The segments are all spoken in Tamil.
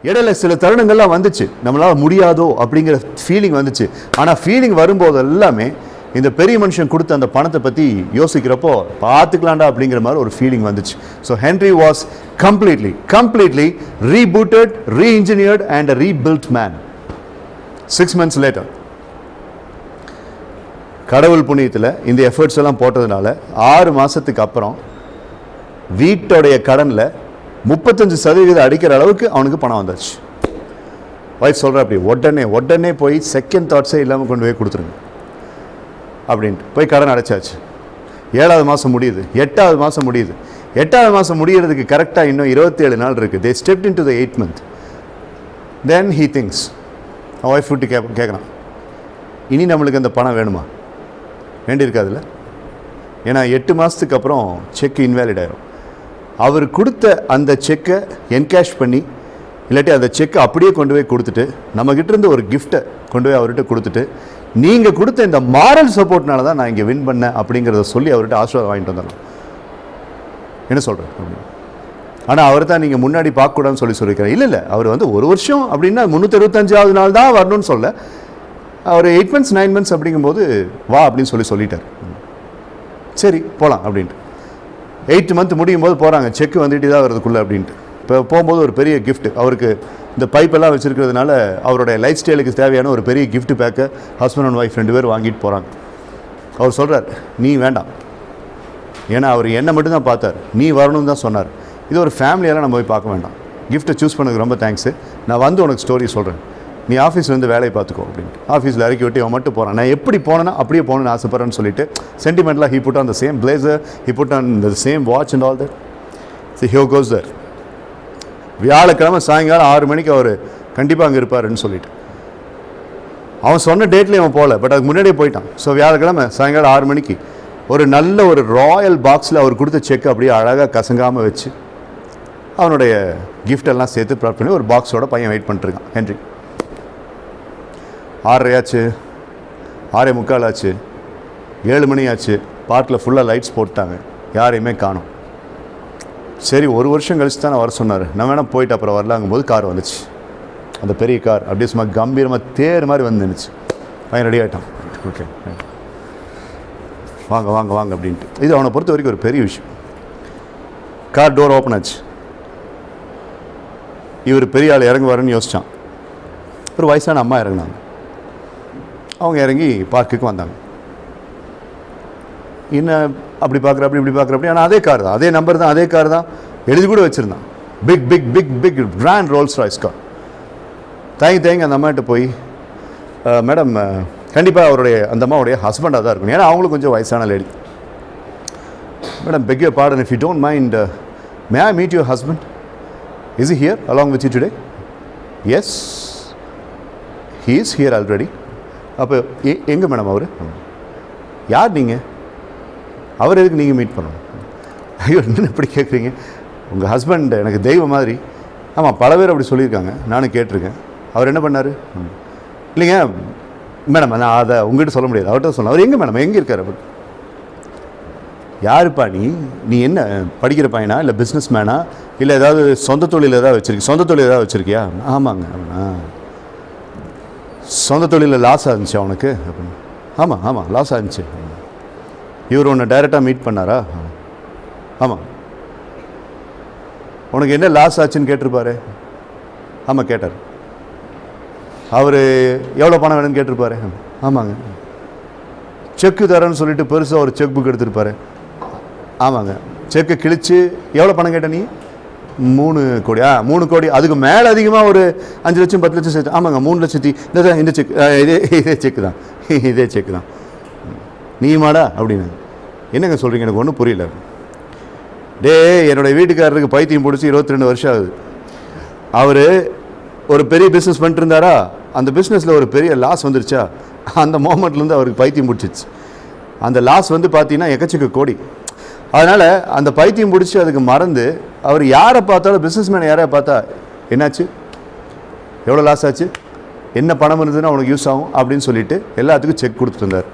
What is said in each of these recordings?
இடையில சில தருணங்கள்லாம் வந்துச்சு, நம்மளால் முடியாதோ அப்படிங்கிற ஃபீலிங் வந்துச்சு. ஆனால் ஃபீலிங் வரும்போது எல்லாமே இந்த பெரிய மனுஷன் கொடுத்த அந்த பணத்தை பற்றி யோசிக்கிறப்போ பார்த்துக்கலாண்டா அப்படிங்கிற மாதிரி ஒரு ஃபீலிங் வந்துச்சு. So Henry was completely rebooted, reengineered and a rebuilt man. 6 months later, கடவுள் புண்ணியத்தில் இந்த எஃபர்ட்ஸ் எல்லாம் போட்டதுனால 6 மாதத்துக்கு அப்புறம் வீட்டோடைய கடனில் 35% அடிக்கிற அளவுக்கு அவனுக்கு பணம் வந்துச்சு. வைஃப் சொல்கிற அப்படி உடனே போய் செகண்ட் தாட்ஸே இல்லாமல் கொண்டு போய் கொடுத்துருங்க அப்படின்ட்டு போய் கடன் அடைச்சாச்சு. 7வது மாதம் முடியுது, 8வது மாதம் முடியுது. 8வது மாதம் முடிகிறதுக்கு கரெக்டாக இன்னும் 27 நாள் இருக்குது. They stepped in to the 8th month. Then he things, wife விட்டு கேட்குறான், இனி நம்மளுக்கு அந்த பணம் வேணுமா? வேண்டியிருக்காதுல்ல. ஏன்னா 8 மாதத்துக்கு அப்புறம் செக் இன்வேலிட் ஆயிரும். அவர் கொடுத்த அந்த செக்கை என்கேஷ் பண்ணி, இல்லாட்டி அந்த செக்கை அப்படியே கொண்டு போய் கொடுத்துட்டு, நம்மக்கிட்ட இருந்து ஒரு கிஃப்ட்டை கொண்டு போய் அவர்கிட்ட கொடுத்துட்டு, நீங்கள் கொடுத்த இந்த மாரல் சப்போர்ட்னால தான் நான் இங்கே வின் பண்ணேன் அப்படிங்கிறத சொல்லி அவர்கிட்ட ஆசீர்வாதம் வாங்கிட்டு வந்துடலாம். என்ன சொல்கிறேன் அப்படின்னு. ஆனால் அவர் தான் நீங்கள் முன்னாடி பார்க்கக்கூடாதுன்னு சொல்லியிருக்கிறேன். இல்லை அவர் வந்து 1 வருஷம் அப்படின்னா 365வது நாள் தான் வரணும்னு சொல்ல, அவர் 8 months 9 months அப்படிங்கும்போது வா அப்படின்னு சொல்லிட்டார். சரி போகலாம் அப்படின்ட்டு 8th month முடியும் போது போகிறாங்க. செக்கு வந்துட்டு தான் வருதுக்குள்ளே அப்படின்ட்டு. இப்போ போகும்போது ஒரு பெரிய கிஃப்ட், அவருக்கு இந்த பைப்பெல்லாம் வச்சுருக்கிறதுனால அவருடைய லைஃப் ஸ்டைலுக்கு தேவையான ஒரு பெரிய கிஃப்ட் பேக்கை ஹஸ்பண்ட் அண்ட் ஒய்ஃப் 2 பேர் வாங்கிட்டு போகிறாங்க. அவர் சொல்கிறார், நீ வேண்டாம், ஏன்னா அவர் என்னை மட்டும்தான் பார்த்தார், நீ வரணும்னு தான் சொன்னார். இது ஒரு ஃபேமிலியெல்லாம் நம்ம போய் பார்க்க வேண்டாம், கிஃப்ட்டை சூஸ் பண்ணதுக்கு ரொம்ப தேங்க்ஸு, நான் வந்து உனக்கு ஸ்டோரி சொல்கிறேன், நீ ஆஃபீஸ்லேருந்து வேலையை பார்த்துக்கோ அப்படின்ட்டு. ஆஃபீஸில் இறக்கி விட்டு அவன் மட்டும் போகிறான். நான் எப்படி போனேன்னா அப்படியே போகணுன்னு ஆசைப்பட்றேன்னு சொல்லிட்டு சென்டிமெண்ட்லாம் he put on the same blazer, he put on the same watch and all that. So he goes there. வியாழக்கிழமை சாயங்காலம் 6 மணிக்கு அவர் கண்டிப்பாக அங்கே இருப்பாருன்னு சொல்லிட்டு அவன் சொன்ன டேட்லேயே அவன் போகல, பட் அதுக்கு முன்னாடியே போயிட்டான். ஸோ வியாழக்கிழமை சாயங்காலம் 6 மணிக்கு ஒரு நல்ல ஒரு ராயல் பாக்ஸில் அவர் கொடுத்த செக் அப்படியே அழகாக கசங்காமல் வச்சு அவனுடைய கிஃப்டெல்லாம் சேர்த்து ப்ராப்ட் பண்ணி ஒரு பாக்ஸோட பையன் வெயிட் பண்ணிட்டுருக்கான். ஹென்றி 6:30 ஆச்சு, 6:45 ஆச்சு, 7 மணி ஆச்சு. பார்க்கில் ஃபுல்லாக லைட்ஸ் போட்டாங்க, யாரையுமே காணோம். சரி 1 வருஷம் கழிச்சு தான் வர சொன்னார், நான் வேணால் போயிட்டு அப்புறம் வரலாங்கும்போது கார் வந்துச்சு. அந்த பெரிய கார் அப்படியே சும்மா கம்பீரமாக தேர் மாதிரி வந்து நின்றுச்சு. பையன் ரெடி ஆகிட்டான். ஓகே வாங்க வாங்க வாங்க அப்படின்ட்டு. இது அவனை பொறுத்த வரைக்கும் ஒரு பெரிய விஷயம். கார் டோர் ஓப்பன் ஆச்சு. இவர் பெரிய ஆள் இறங்குவாருன்னு யோசித்தான். ஒரு வயசான அம்மா இறங்கினாங்க. அவங்க இறங்கி பார்க்குக்கு வந்தாங்க. என்ன அப்படி பார்க்குற அப்படி இப்படி பார்க்குற அப்படி. ஆனால் அதே கார் தான், அதே நம்பர் தான், அதே கார் தான், எழுதி கூட வச்சுருந்தான். Big big big big grand Rolls Royce car. தயங்கி அந்த அம்மாட்ட போய், மேடம் கண்டிப்பாக அவருடைய அந்த அம்மாவுடைய ஹஸ்பண்டாக தான் இருக்கணும், ஏன்னா அவங்களும் கொஞ்சம் வயசான lady. Madam beg your pardon, if you don't mind, may I meet your husband? Is he here along with you today? Yes, he is here already. அப்போ எங்கே மேடம் அவர்? யார் நீங்கள்? அவர் எதுக்கு நீங்கள் மீட் பண்ணணும்? ஐயோ என்ன இப்படி கேட்குறீங்க, உங்கள் ஹஸ்பண்ட் எனக்கு தெய்வம் மாதிரி. ஆமாம், பல பேர் அப்படி சொல்லியிருக்காங்க, நானும் கேட்டிருக்கேன். அவர் என்ன பண்ணார்? இல்லைங்க மேடம், நான் அதை உங்கள்கிட்ட சொல்ல முடியாது, அவர்கிட்ட சொல்லலாம். அவர் எங்கே மேடம், எங்கே இருக்கார்? அவர் யாருப்பா நீ என்ன படிக்கிற பையனா, இல்லை பிஸ்னஸ் மேனா, இல்லை ஏதாவது சொந்த தொழில் ஏதாவது வச்சுருக்கீங்க? சொந்த தொழில் ஏதாவது வச்சுருக்கியா? ஆமாங்க. சொந்த தொழிலில் லாஸ் ஆயிருந்துச்சு அவனுக்கு அப்படின்னு. ஆமாம் லாஸ் ஆயிருந்துச்சு. இவர் ஒன்று டைரெக்டாக மீட் பண்ணாரா? ஆமாம். உனக்கு என்ன லாஸ் ஆச்சுன்னு கேட்டிருப்பாரு? ஆமாம் கேட்டார். அவர் எவ்வளோ பணம் வேணும்னு கேட்டிருப்பாரு? ஆமாங்க. செக்கு தரேன்னு சொல்லிட்டு பெருசாக ஒரு செக் புக் எடுத்திருப்பாரு? ஆமாங்க. செக்கை கிழிச்சு எவ்வளோ பணம் கேட்ட நீ? 3 கோடி. 3 கோடி, அதுக்கு மேலே அதிகமாக ஒரு 5 லட்சம் 10 லட்சம் சேர்த்து. ஆமாங்க 3 லட்சத்தி. இந்த செக் இதே செக்கு தான். நீ மாடா அப்படின்னு. என்னங்க சொல்கிறீங்க, எனக்கு ஒன்றும் புரியல. என்னுடைய வீட்டுக்காரருக்கு பைத்தியம் பிடிச்சி 22 வருஷம் ஆகுது. அவர் ஒரு பெரிய பிஸ்னஸ் பண்ணிட்டு இருந்தாரா, அந்த பிஸ்னஸில் ஒரு பெரிய லாஸ் வந்துருச்சா, அந்த மோமெண்ட்லேருந்து அவருக்கு பைத்தியம் பிடிச்சிச்சு. அந்த லாஸ் வந்து பார்த்தீங்கன்னா எக்கச்சக்க கோடி. அதனால் அந்த பைத்தியம் பிடிச்சி அதுக்கு மறந்து அவர் யாரை பார்த்தாலும், பிஸ்னஸ் மேன் யாரை பார்த்தா என்னாச்சு, எவ்வளோ லாஸ் ஆச்சு, என்ன பணம் இருந்ததுன்னா உனக்கு யூஸ் ஆகும் அப்படின்னு சொல்லிட்டு எல்லாத்துக்கும் செக் கொடுத்துட்டு இருந்தார்.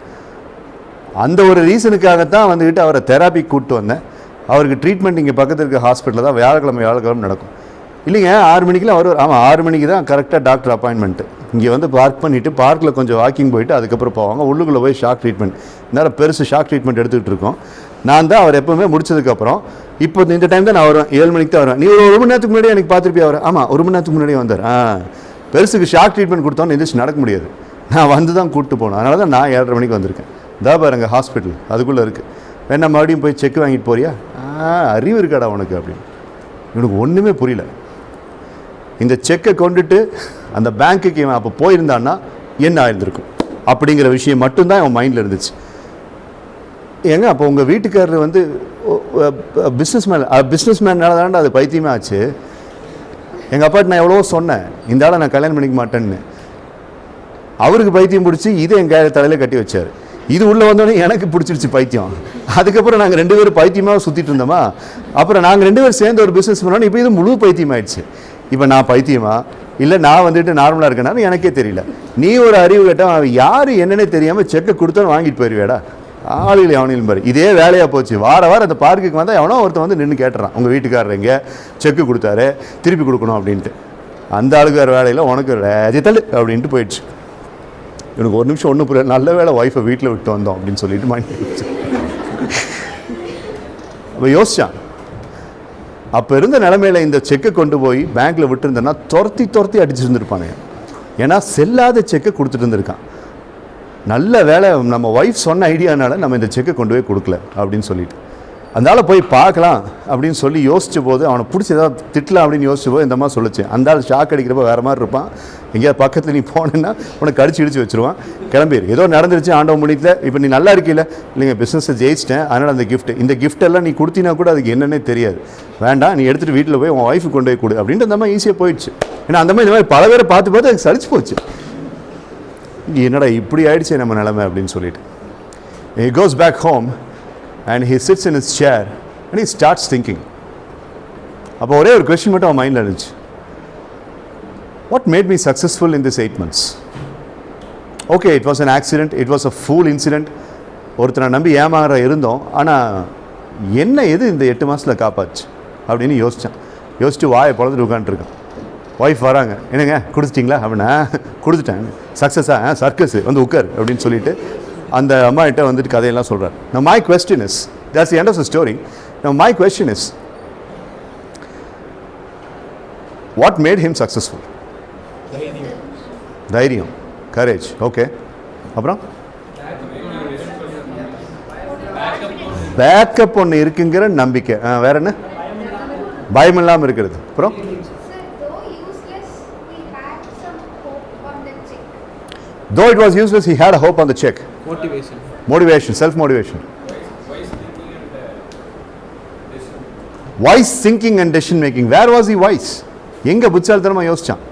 அந்த ஒரு ரீசனுக்காகத்தான் வந்துக்கிட்டு அவரை தெராப்பி கூப்பிட்டு வந்தேன். அவருக்கு ட்ரீட்மெண்ட் இங்கே பக்கத்தில் இருக்க ஹாஸ்பிட்டலில் தான் வியாழக்கிழமை நடக்கும். இல்லைங்க 6 மணிக்கெலாம் வருவார். ஆமாம் 6 மணிக்கு தான் கரெக்டாக டாக்டர் அப்பாயின்மெண்ட்டு. இங்கே வந்து பார்க் பண்ணிவிட்டு பார்க்கில் கொஞ்சம் வாக்கிங் போயிட்டு அதுக்கப்புறம் போவாங்க. உள்ளுக்குள்ளே போய் ஷாக் ட்ரீட்மெண்ட், நேரம் பெருசு ஷாக் ட்ரீட்மெண்ட் எடுத்துக்கிட்டு இருக்கோம். நான் தான் அவர் எப்போவுமே முடிச்சதுக்கப்புறம் இப்போ இந்த டைம் தான் நான் வருவேன், 7 மணிக்கு தான் வருவேன். நீ ஒரு மணி நேரத்துக்கு முன்னாடி எனக்கு பார்த்துருப்பியா அவர்? ஆமாம் 1 மணி நேரத்துக்கு முன்னாடியே வந்தார். பெருசுக்கு ஷாக் ட்ரீட்மெண்ட் கொடுத்தோன்னு எந்திரிச்சு நடக்க முடியாது, நான் வந்து தான் கூப்பிட்டு போகணும். அதனால தான் நான் 7:30 மணிக்கு வந்திருக்கேன். பாருங்க ஹாஸ்பிட்டல் அதுக்குள்ளே இருக்குது. வேணா மறுபடியும் போய் செக் வாங்கிட்டு போறியா? அறிவு இருக்காடா உனக்கு அப்படின்னு. இவனுக்கு ஒன்றுமே புரியல. இந்த செக்கை கொண்டுட்டு அந்த பேங்க்குக்கு இவன் அப்போ போயிருந்தான்னா என்ன ஆயிருந்திருக்கும் அப்படிங்கிற விஷயம் மட்டும்தான் அவன் மைண்டில் இருந்துச்சு. ஏங்க அப்போ உங்கள் வீட்டுக்காரர் வந்து பிஸ்னஸ் மேனால தான்டா அது பைத்தியமே ஆச்சு. எங்கள் அப்பாட்ட நான் எவ்வளவோ சொன்னேன், இந்த ஆளை நான் கல்யாணம் பண்ணிக்க மாட்டேன்னு. அவருக்கு பைத்தியம் பிடிச்சி இதை என் தலையில் கட்டி வச்சார். இது உள்ளே வந்தோடனே எனக்கு பிடிச்சிருச்சு பைத்தியம். அதுக்கப்புறம் நாங்கள் 2 பேரும் பைத்தியமாக சுற்றிட்டு இருந்தோமா. அப்புறம் நாங்கள் 2 பேரும் சேர்ந்து ஒரு பிஸ்னஸ் பண்ணோம். இப்போ இது முழு பைத்தியம் ஆயிடுச்சு. இப்போ நான் பைத்தியமா இல்லை நான் வந்துட்டு நார்மலாக இருக்கேனான்னு எனக்கே தெரியல. நீ ஒரு அறிவு கேட்டால் அவன் யார் என்னன்னே தெரியாமல் செக்கை கொடுத்தோன்னு வாங்கிட்டு போயிடுவேடா. ஆளுகளை அவனையும் பாரு, இதே வேலையாக போச்சு. வாரம் அந்த பார்க்குக்கு வந்தால் எவனோ ஒருத்தன் வந்து நின்று கேட்டுறான், உங்கள் வீட்டுக்காரர் எங்கே செக்கு கொடுத்தாரு திருப்பி கொடுக்கணும் அப்படின்ட்டு. அந்த ஆளுக்கு வேறு வேலையில் உனக்கு தள்ளு அப்படின்ட்டு போயிடுச்சு. எனக்கு ஒரு நிமிஷம் ஒன்றும் புரியல. நல்ல வேலை ஒய்ஃபை வீட்டில் விட்டு வந்தோம் அப்படின்னு சொல்லிட்டு மைண்ட் அப்போ யோசிச்சான். அப்போ இருந்த நிலைமையில் இந்த செக்கை கொண்டு போய் பேங்க்கில் விட்டுருந்தேன்னா துரத்தி அடிச்சிருந்துருப்பானே. ஏன்னா செல்லாத செக்கை கொடுத்துட்டு இருந்திருக்கான். நல்ல வேலை நம்ம ஒய்ஃப் சொன்ன ஐடியானால நம்ம இந்த செக்கை கொண்டு போய் கொடுக்கல அப்படின்னு சொல்லிட்டு, அதனால் போய் பார்க்கலாம் அப்படின்னு சொல்லி யோசிச்ச போது அவனை பிடிச்சி ஏதாவது திட்டலாம் அப்படின்னு யோசிச்ச போது இந்த மாதிரி சொல்லிச்சு. அந்த ஆள் ஷாக் அடிக்கிறப்ப வேறு மாதிரி இருப்பான். எங்கேயாவது பக்கத்தில் நீ போனேன்னா உனக்கு கடிச்சு இடிச்சு வச்சுருவான். கிளம்பிடு, ஏதோ நடந்துருச்சு ஆண்டவன் முடியல, இப்போ நீ நல்லா இருக்கீல்ல, இல்லைங்க பிஸ்னஸை ஜெயிச்சிட்டேன், அதனால் அந்த கிஃப்ட் எல்லாம் நீ கொடுத்தினா கூட அதுக்கு என்னன்னே தெரியாது, வேண்டாம் நீ எடுத்துகிட்டு வீட்டில் போய் உன் ஒய்ஃபுக்கு கொண்டு போய் கொடு அப்படின்ட்டு அந்த மாதிரி ஈஸியாக போயிடுச்சு. ஏன்னா அந்த மாதிரி இந்த மாதிரி பல பேரை பார்த்து அதுக்கு சலிச்சு போச்சு. என்னடா இப்படி ஆயிடுச்சு நம்ம நிலைமை அப்படின்னு சொல்லிட்டு. He goes back home and he sits in his chair and he starts thinking. அப்போ ஒரே ஒரு கொஸ்டின் மட்டும் அவன் மைண்டில் இருந்துச்சு. What made me successful in this 8 months? Okay, it was an accident, it was a fool incident. ஒருத்தனை நம்பி ஏமாற இருந்தோம், ஆனால் என்ன எது இந்த 8 மாதத்தில் காப்பாச்சு அப்படின்னு யோசிச்சுட்டு வாயை பொழுதுட்டு உட்காந்துருக்கான். ஒய்ஃப் வராங்க, என்னங்க கொடுத்துட்டிங்களா அப்படின்னா, கொடுத்துட்டேன். சக்ஸஸா? சர்க்கஸ் வந்து உட்கார் அப்படின்னு சொல்லிட்டு அந்த அம்மா கிட்ட வந்துட்டு கதையெல்லாம் சொல்கிறார். Now my question is, that's the end of the story. Now my question is, what made him successful? தைரியம், courage. ஓகே, அப்புறம் பேக்கப் ஒன்று இருக்குங்கிற நம்பிக்கை. வேற என்ன? பயம் இல்லாமல் இருக்கிறது. அப்புறம் though it was useless, he had a hope on the check. Motivation, self-motivation. Wise thinking and decision making. Where was he wise? எங்க புத்திசாலித்தனமா யோசிச்சான்?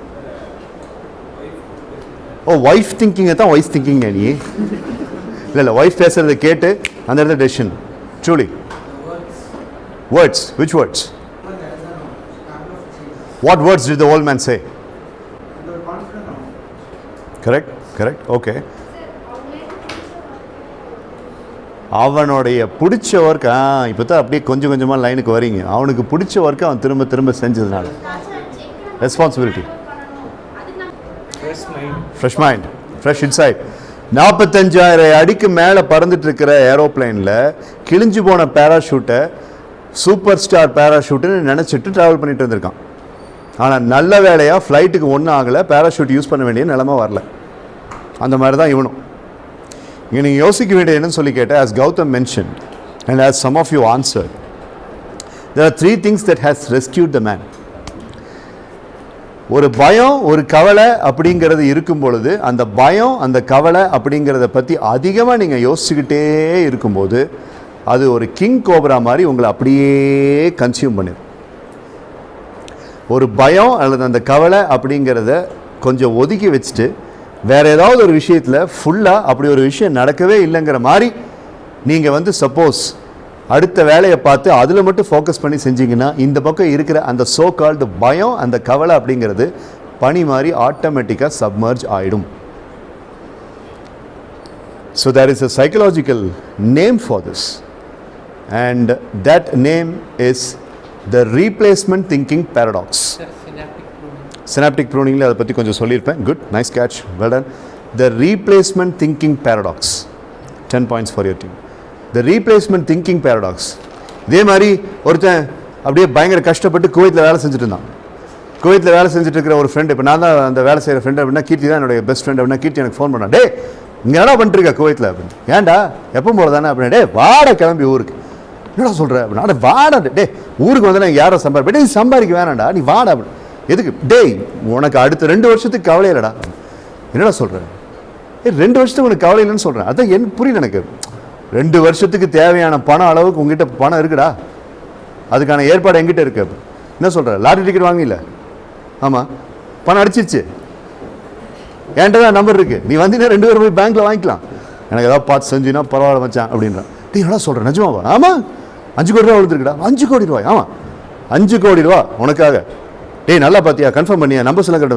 வைஃப் திங்கிங் தான் வைஸ் திங்கிங். நீ இல்லை வைஃப் பேசுறதை கேட்டு அந்த இடத்துல decision. Truly words. Which words? What words did the old man say? Correct? Okay. அவனுடைய பிடிச்ச ஒர்க், இப்போ தான் அப்படியே கொஞ்சம் கொஞ்சமாக லைனுக்கு வரீங்க. அவனுக்கு பிடிச்ச ஒர்க்கை அவன் திரும்ப செஞ்சதுனால responsibility, fresh mind, fresh inside. 45,000 அடிக்கு மேலே பறந்துட்டு இருக்கிற ஏரோப்ளைனில் கிழிஞ்சு போன பேராஷூட்டை சூப்பர் ஸ்டார் பேராஷூட்டுன்னு நினச்சிட்டு ட்ராவல் பண்ணிட்டு வந்திருக்கான். ஆனால் நல்ல வேலையாக ஃப்ளைட்டுக்கு ஒன்றும் ஆகலை, பேராஷூட் யூஸ் பண்ண வேண்டிய நிலைமை வரல. அந்த மாதிரி தான் இவனும். இங்கே நீங்கள் யோசிக்க வேண்டிய என்னன்னு சொல்லி கேட்டால், as Gautam mentioned and as some of you answered, there are 3 things that has rescued the man. ஒரு பயம், ஒரு கவலை அப்படிங்கிறது இருக்கும் பொழுது, அந்த பயம் அந்த கவலை அப்படிங்கிறத பற்றி அதிகமாக நீங்கள் யோசிச்சுக்கிட்டே இருக்கும்போது அது ஒரு கிங் கோப்ரா மாதிரி உங்களை அப்படியே கன்சியூம் பண்ணிடும். ஒரு பயம் அல்லது அந்த கவலை அப்படிங்கிறத கொஞ்சம் ஒதுக்கி வச்சுட்டு வேறு ஏதாவது ஒரு விஷயத்தில் ஃபுல்லாக அப்படி ஒரு விஷயம் நடக்கவே இல்லைங்கிற மாதிரி நீங்கள் வந்து சப்போஸ் அடுத்த வேலையை பார்த்து அதில் மட்டும் ஃபோக்கஸ் பண்ணி செஞ்சிங்கன்னா இந்த பக்கம் இருக்கிற அந்த சோ கால்டு பயம், அந்த கவலை அப்படிங்கிறது பனி மாதிரி ஆட்டோமேட்டிக்காக சப்மர்ஜ் ஆகிடும். So there is a psychological name for this, and that name is the replacement thinking paradox. Synaptic ப்ரூனிங்கில் அதை பற்றி கொஞ்சம் சொல்லியிருப்பேன். Good, nice catch, well done. The replacement thinking paradox, 10 points for your team. The replacement thinking paradox. இதே மாதிரி ஒருத்தன் அப்படியே பயங்கர கஷ்டப்பட்டு குவைத்தில் வேலை செஞ்சுட்டு இருந்தான். குவைத்தில் வேலை செஞ்சுட்டு இருக்கிற ஒரு ஃப்ரெண்டு, இப்போ நான் தான் அந்த வேலை செய்கிற ஃப்ரெண்டு அப்படின்னா கீர்த்தி தான் என்னுடைய பெஸ்ட் ஃப்ரெண்ட் அப்படின்னா, கீர்த்தி எனக்கு ஃபோன் பண்ணான், டே இங்கே என்ன பண்ணிட்டுருக்க குவைத்தில் அப்படின்னு. ஏன்டா எப்போ போல தானே அப்படின்னா, டே வாடா கிளம்பி ஊருக்கு. என்னடா சொல்கிற அப்படின்னா, வாடா டே ஊருக்கு வந்து நான் யாரை சம்பாதிப்பேன், நீ சம்பாதிக்க வேணாண்டா, நீ வாடா அப்படி. எதுக்கு? டேய் உனக்கு அடுத்த 2 வருஷத்துக்கு கவலை இல்லைடா. என்னடா சொல்கிறேன்? 2 வருஷத்துக்கு உனக்கு கவலை இல்லைன்னு சொல்கிறேன். அதான் என்ன புரியல எனக்கு. 2 வருஷத்துக்கு தேவையான பணம் அளவுக்கு உங்ககிட்ட பணம் இருக்குடா, அதுக்கான ஏற்பாடு எங்கிட்ட இருக்கு. என்ன சொல்கிற? லாட்ரி டிக்கெட் வாங்கல? ஆமாம், பணம் அடிச்சிருச்சு, என்கிட்ட தான் நம்பர் இருக்குது, நீ வந்தீங்கன்னா 2 பேரும் போய் பேங்க்கில் வாங்கிக்கலாம், எனக்கு ஏதாவது பார்த்து செஞ்சுன்னா பரவாயில்ல மச்சான் அப்படின்றான். டீ என்ன சொல்கிறேன்? நிஜமாவா? ஆமாம், 5 கோடி ரூபா விழுந்துருக்குடா. 5 கோடி ரூபாய்? ஆமாம், 5 கோடி ரூபா உனக்காக. டேய் நல்லா பார்த்தியா, கன்ஃபார்ம் பண்ணியா, நம்பர்ஸ் எல்லாம் கட்ட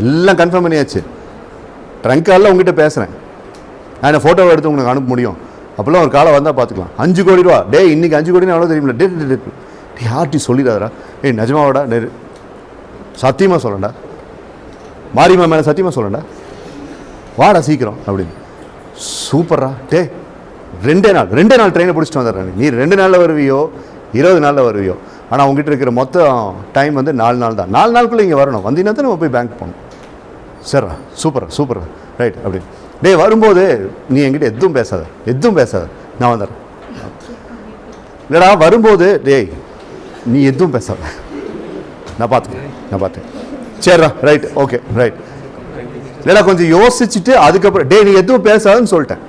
எல்லாம் கன்ஃபார்ம் பண்ணியாச்சு, ட்ரங்க் காலில் உங்ககிட்ட பேசுகிறேன், நான் ஃபோட்டோவை எடுத்து உங்களுக்கு அனுப்ப முடியும், அப்போல்லாம் ஒரு காலம் வந்தால் பார்த்துக்கலாம். 5 கோடி ரூபா. டே இன்னைக்கு 5 கோடின்னு எவ்வளோ தெரியுமில்ல? டே யார்ட்டி சொல்லிடாதரா? ஏய் நிஜமாவாடா, சத்தியமாக சொல்லண்டா, மாரியம்மா மேலே சத்தியமாக சொல்லண்டா, வாடா சீக்கிரம் அப்படின்னு. சூப்பர்ரா. டே 2 நாள் ட்ரெயினை பிடிச்சிட்டு வந்துடுறேன். நீ 2 நாளில் வருவியோ 20 நாளில் வருவியோ, ஆனால் உங்ககிட்ட இருக்கிற மொத்த டைம் வந்து 4 நாள் தான். 4 நாளுக்குள்ளே இங்கே வரணும், வந்தீங்கன்னா தான் நம்ம போய் பேங்க் போகணும். சரிடா, சூப்பர் ரைட் அப்படின்னு. டே வரும்போது நீ என்கிட்ட எதுவும் பேசாத, நான் வந்துடுறேன். இல்லைடா வரும்போது டேய் நீ எதுவும் பேசாத, நான் பார்த்துக்கேன். சரிடா, ரைட், ஓகே ரைட். இல்லைடா கொஞ்சம் யோசிச்சுட்டு அதுக்கப்புறம் டே நீ எதுவும் பேசாதுன்னு சொல்லிட்டேன்.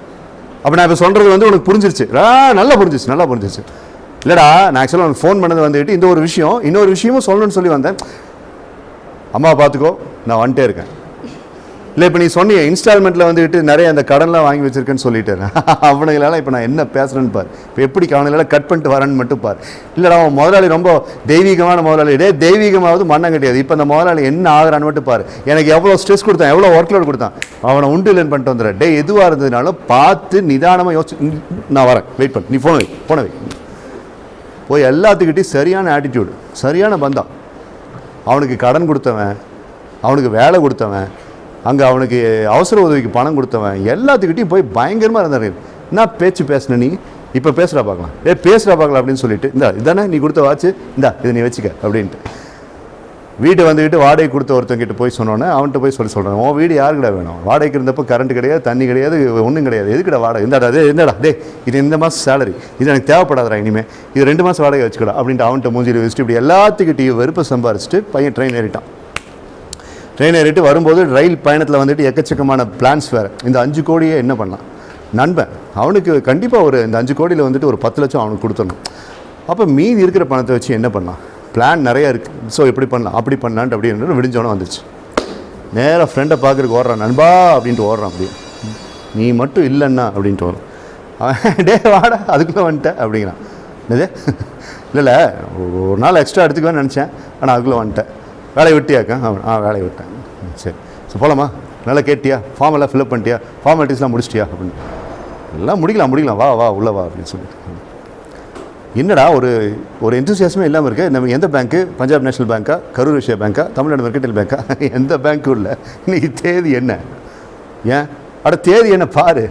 அப்போ நான் இப்போ சொல்கிறது வந்து உனக்கு புரிஞ்சிருச்சு, நல்லா புரிஞ்சிருச்சு. இல்லைடா நான் ஆக்சுவலாக உனக்கு ஃபோன் பண்ணது வந்துட்டு இந்த ஒரு விஷயம், இன்னொரு விஷயமும் சொல்லணும்னு சொல்லி வந்தேன். அம்மா பார்த்துக்கோ, நான் வந்துட்டே இருக்கேன். இல்லை இப்போ நீ சொன்னீங்க இன்ஸ்டால்மெண்ட்டில் வந்துட்டு நிறைய அந்த கடன்லாம் வாங்கி வச்சுருக்கேன்னு சொல்லிட்டேன். அவனுங்களால இப்போ நான் என்ன பேசுகிறேன்னு பார், இப்போ எப்படி அவனுங்களால கட் பண்ணிட்டு வரேன்னு மட்டும் பார். இல்லைடா அவன் முதலாளி ரொம்ப தெய்வீகமான முதலாளி. தெய்வீகமாவது மண்ணம் கிடையாது. இப்போ அந்த முதலாளி என்ன ஆகுறான்னு மட்டும் பார். எனக்கு எவ்வளோ ஸ்ட்ரெஸ் கொடுத்தான், எவ்வளோ ஒர்க் லோட் கொடுத்தான், அவனை உண்டு இல்லைன்னு பண்ணிட்டு வந்துடுறேன். எதுவாக இருந்ததுனாலும் பார்த்து நிதானமாக யோசிச்சு நான் வரேன், வெயிட் பண்ணு, நீ போன வை போய் எல்லாத்துக்கிட்டையும் சரியான ஆட்டிடியூடு, சரியான பந்தம். அவனுக்கு கடன் கொடுத்தவன், அவனுக்கு வேலை கொடுத்தவன், அங்கே அவனுக்கு அவசர உதவிக்கு பணம் கொடுத்தவன், எல்லாத்துக்கிட்டையும் போய் பயங்கரமாக இருந்தார். என்ன பேச்சு பேசின நீ, இப்போ பேசுகிறா பார்க்கலாம், பேசுகிறா பார்க்கலாம் அப்படின்னு சொல்லிட்டு, இதானே நீ கொடுத்த வாட்ச்சு, இதை நீ வச்சுக்க அப்படின்ட்டு. வீட்டை வந்துக்கிட்டு வாடகை கொடுத்த ஒருத்தங்கிட்ட போய் சொன்னோன்னே அவன்கிட்ட போய் சொல்கிறேன், உன் வீடு யாருக்கிட்ட வேணும், வாடகைக்கு இருந்தப்போ கரண்ட் கிடையாது, தண்ணி கிடையாது, ஒன்றும் கிடையாது, எதுக்கிட்ட வாடகை, இந்தாடா இது இந்த மாதம் சேலரி, இது எனக்கு தேவைப்படாதா, இனிமேல் இது 2 மாதம் வாடகை வச்சுக்கடா அப்படின்ட்டு அவன்கிட்ட மூஞ்சியில் வச்சுட்டு இப்படி எல்லாத்துக்கிட்டையும் வெறுப்பை சம்பாரிச்சிட்டு பையன் ட்ரெயின் ஏறிட்டு வரும்போது ரயில் பயணத்தில் வந்துட்டு எக்கச்சக்கமான பிளான்ஸ் வேறு. இந்த 5 கோடியை என்ன பண்ணலாம், நண்பன் அவனுக்கு கண்டிப்பாக இந்த 5 கோடியில் வந்துட்டு ஒரு 10 லட்சம் அவனுக்கு கொடுத்துடணும். அப்போ மீதி இருக்கிற பணத்தை வச்சு என்ன பண்ணலாம், பிளான் நிறையா இருக்குது. ஸோ எப்படி பண்ணலாம், அப்படி பண்ணலான்ட்டு அப்படின்னு விடிஞ்சோன்னே வந்துச்சு. நேராக ஃப்ரெண்டை பார்க்குறதுக்கு ஓடுறான், நண்பா அப்படின்ட்டு ஓடுறான். அப்படியே நீ மட்டும் இல்லைன்னா அப்படின்ட்டு வரும். அவன் டே வாடா அதுக்குள்ளே வந்துட்டேன் அப்படிங்கிறான். என்னது? இல்லை ஒரு நாள் எக்ஸ்ட்ரா எடுத்துக்குவேன்னு நினச்சேன், ஆனால் அதுக்குள்ளே வந்துட்டேன். வேலையை விட்டியாக்கா? வேலையை விட்டேன். சரி போகலாமா, நல்லா கேட்டியா, ஃபார்ம் எல்லாம் ஃபில்அப் பண்ணிட்டியா, ஃபார்மாலிட்டிஸ்லாம் முடிச்சிட்டியா அப்படின்னு. எல்லாம் முடிக்கலாம் வா உள்ளே வா அப்படின்னு சொல்லிட்டு. என்னடா ஒரு எந்தூசியாசமே இல்லாமல் இருக்கு. நம்ம எந்த பேங்க்கு, பஞ்சாப் நேஷனல் பேங்க்கா, கரூர் விஷய பேங்க்கா, தமிழ்நாடு மெர்கன்டைல் பேங்க்கா, எந்த பேங்க்கும் இல்லை. இன்னைக்கு தேதி என்ன, ஏன் தேதி என்ன பாரு,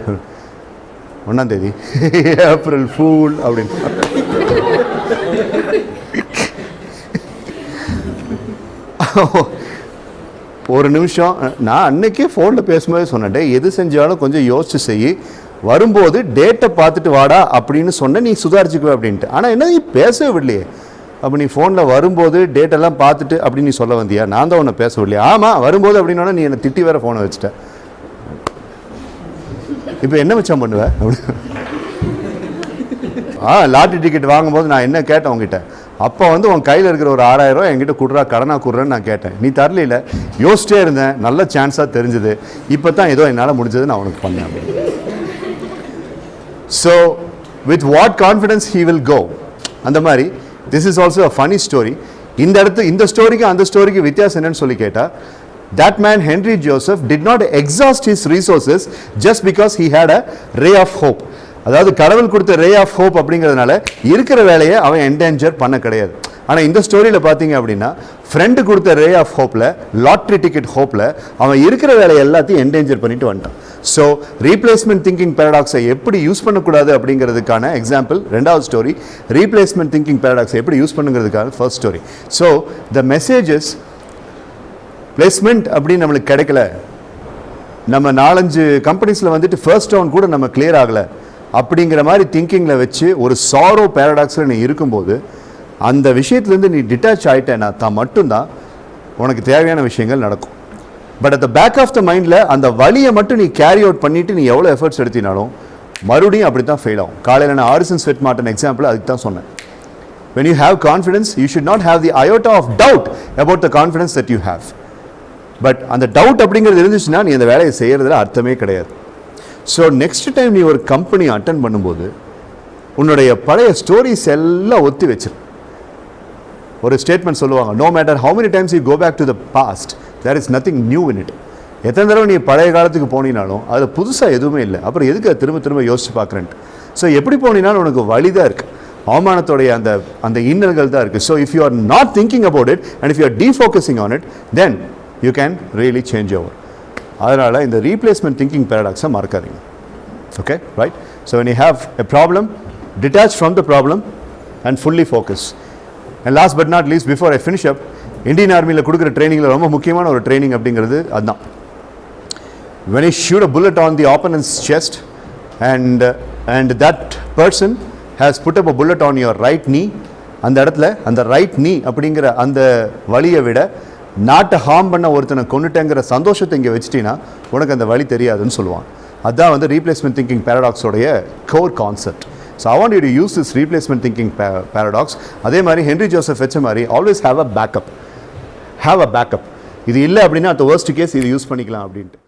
1ஆம் தேதி ஏப்ரல் ஃபூல் அப்படின்னு. ஒரு நிமிஷம், நான் அன்னைக்கே ஃபோனில் பேசும்போது சொன்னேன், எது செஞ்சாலும் கொஞ்சம் யோசிச்சு செய், வரும்போது டேட்டை பார்த்துட்டு வாடா அப்படின்னு சொன்னேன், நீ சுதாரிச்சுக்குவே அப்படின்ட்டு. ஆனால் என்ன நீ பேசவே விடலையே. அப்போ நீ ஃபோனில் வரும்போது டேட்டெல்லாம் பார்த்துட்டு அப்படின்னு நீ சொல்ல வந்தியா, நான் தான் உன்னை பேச விடலையா. ஆமாம் வரும்போது அப்படின்னா நீ என்னை திட்டி வேற ஃபோனை வச்சுட்ட. இப்போ என்ன வச்சான் பண்ணுவேன் அப்படி. லாட்ரி டிக்கெட் வாங்கும்போது நான் என்ன கேட்டேன் உங்ககிட்ட, அப்போ உன் கையில் இருக்கிற ஒரு 6000 ரூபா என்கிட்ட கொடுறா, கடனாக கொடுறேன்னு நான் கேட்டேன். நீ தரல, யோசிச்சிட்டே இருந்தேன், நல்ல சான்ஸாக தெரிஞ்சுது, இப்போ தான் ஏதோ என்னால் முடிஞ்சது நான் அவனுக்கு பண்ணேன். So with what confidence he will go. அந்த மாதிரி this is also a funny story. இந்த ஸ்டோரிக்கு அந்த ஸ்டோரிக்கு வித்தியாசம் என்னன்னு சொல்லி கேட்டால், that man Henry Joseph did not exhaust his resources just because he had a ray of hope. அதாவது கடவுள் கொடுத்த ரே ஆஃப் ஹோப் அப்படிங்கிறதுனால இருக்கிற வேலையை அவன் என்டேஞ்சர் பண்ண கிடையாது. ஆனால் இந்த ஸ்டோரியில் பார்த்தீங்க அப்படின்னா ஃப்ரெண்டு கொடுத்த ரே ஆஃப் ஹோப்பில், லாட்ரி டிக்கெட் ஹோப்பில் அவன் இருக்கிற வேலையை எல்லாத்தையும் என்டேஞ்சர் பண்ணிட்டு வந்துட்டான். ஸோ ரீப்ளேஸ்மெண்ட் திங்கிங் பேரடாக்ஸை எப்படி யூஸ் பண்ணக்கூடாது அப்படிங்கிறதுக்கான எக்ஸாம்பிள் ரெண்டாவது ஸ்டோரி, ரீப்ளேஸ்மெண்ட் திங்கிங் பேரடாக்ஸை எப்படி யூஸ் பண்ணுங்கிறதுக்கான first story. So the messages placement அப்படின்னு நம்மளுக்கு கிடைக்கல, நம்ம 4-5 கம்பெனிஸில் வந்துட்டு ஃபர்ஸ்ட் ரவுண்ட் கூட நம்ம கிளியர் ஆகலை அப்படிங்கிற மாதிரி திங்கிங்கில் வச்சு ஒரு சாரோ பேரடாக்ஸில் நீ இருக்கும்போது அந்த விஷயத்துலேருந்து நீ டிட்டாச் ஆகிட்டேன்னா தான் மட்டும்தான் உனக்கு தேவையான விஷயங்கள் நடக்கும். But at the back of the மைண்டில் அந்த வழியை மட்டும் நீ கேரி அவுட் பண்ணிவிட்டு நீ எவ்வளோ எஃபர்ட்ஸ் எடுத்தினாலும் மறுபடியும் அப்படி தான் ஃபெயில் ஆகும். காலையில் நான் ஆரிசன் ஸ்வெட் மார்டன் எக்ஸாம்பிள் அதுக்கு தான் சொன்னேன். when you have confidence you should not have the iota of doubt about the confidence that you have. But அந்த டவுட் அப்படிங்கிறது இருந்துச்சுன்னா நீ அந்த வேலையை செய்கிறதுல அர்த்தமே கிடையாது. ஸோ நெக்ஸ்ட் டைம் நீ ஒரு கம்பெனி அட்டன் பண்ணும்போது உன்னுடைய பழைய ஸ்டோரிஸ் எல்லாம் ஒத்தி வச்சிரு. ஒரு ஸ்டேட்மெண்ட் சொல்லுவாங்க, no matter how many times you go back to the past there is nothing new in it. எத்தனை தடவை நீ பழைய காலத்துக்கு போனீனாலும் அதில் புதுசாக எதுவுமே இல்லை, அப்புறம் எதுக்கு அதை திரும்ப திரும்ப யோசிச்சு பார்க்குறேன்ட்டு. ஸோ எப்படி போனீனாலும் உனக்கு வழி தான் இருக்குது, அவமானத்தோடைய அந்த இன்னல்கள் தான் இருக்குது. So if you are not thinking about it and if you are defocusing on it then you can really change over. அதனால் இந்த ரீப்ளேஸ்மெண்ட் திங்கிங் பேரடாக்ஸை மறக்காதீங்க. Okay, right? So when you have a problem, detach from the problem and fully focus. And last but not least, before I finish up, Indian ஆர்மியில் கொடுக்குற ட்ரைனிங்கில் ரொம்ப முக்கியமான ஒரு ட்ரைனிங் அப்படிங்கிறது அதுதான். when you shoot a bullet on the opponent's chest and that person has put up a bullet on your right knee, அந்த இடத்துல அந்த ரைட் knee அப்படிங்கிற அந்த வலியை விட நாட்டை ஹார்ம் பண்ண ஒருத்தனை கொண்டுட்டேங்கிற சந்தோஷத்தை இங்கே வச்சுட்டீங்கன்னா உனக்கு அந்த வழி தெரியாதுன்னு சொல்லுவான். அதுதான் வந்து ரீப்ளேஸ்மெண்ட் திங்கிங் பேரடாக்ஸோடைய core concept. So I want you to use this replacement thinking paradox. அதே மாதிரி ஹென்ரி ஜோசப் வச்ச மாதிரி ஆல்வேஸ் ஹேவ் அ பேக்கப். இது இல்லை அப்படின்னா அந்த வர்ஸ்ட் கேஸ் இது யூஸ் பண்ணிக்கலாம் அப்படின்ட்டு.